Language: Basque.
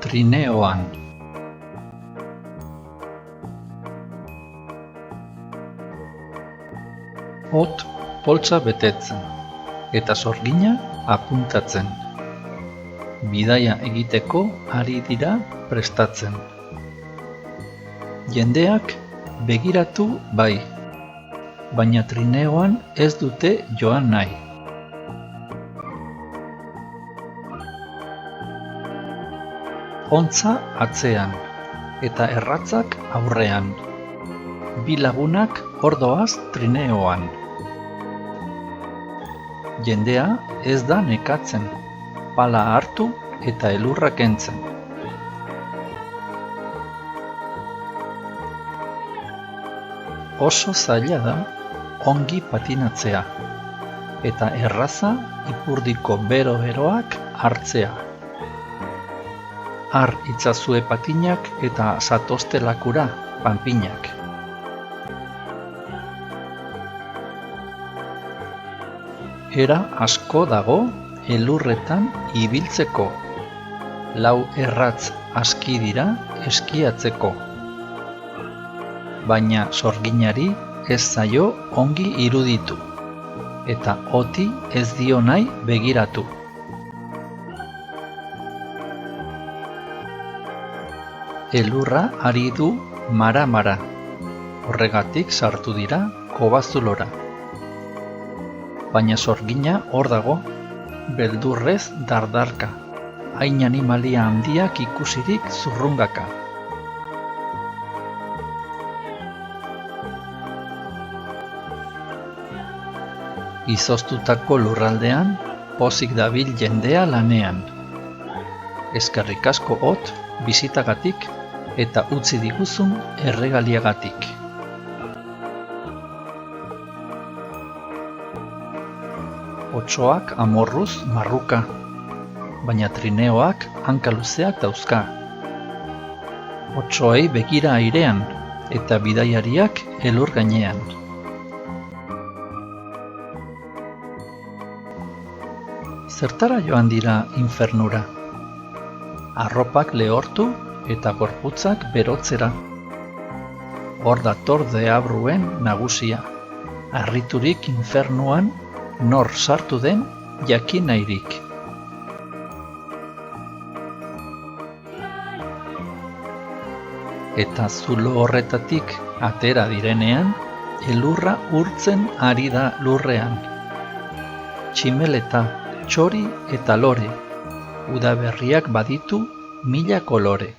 Trineoan. Hot poltsa betetzen, eta sorgina apuntatzen. Bidaia egiteko ari dira prestatzen. Jendeak begiratu bai, baina trineoan ez dute joan nahi. Hontza atzean, eta erratzak aurrean. Bi lagunak hor doaz trineoan. Jendea ez da nekatzen, pala hartu eta elurra kentzen. Oso zaila da ongi patinatzea, eta erraza ipurdiko bero-beroak hartzea. Har itzazue patinak eta zatozte lakura, panpinak. Era asko dago elurretan ibiltzeko. Lau erratz aski dira eskiatzeko. Baina sorginari ez zaio ongi iruditu, eta oti ez dio nahi begiratu. Elurra ari du mara-mara, horregatik sartu dira kobazulora. Baina sorgina hor dago, beldurrez dardarka, hain animalia handiak ikusirik zurrungaka. Izoztutako lurraldean, pozik dabil jendea lanean. Eskerrik asko hot, bisitagatik eta utzi diguzun erregaliagatik. Otsoak amorruz marruka, baina trineoak hanka luzeak dauzka. Otsoei begira airean, eta bidaiariak elur gainean. Zertara joan dira infernura? Arropak lehortu eta gorputzak berotzera. Hor dator deabruen nagusia, harriturik infernuan nor sartu den jakin nahirik. Eta zulo horretatik atera direnean, elurra urtzen ari da lurrean. Tximeleta, txori eta lore, udaberriak baditu 1000 kolore.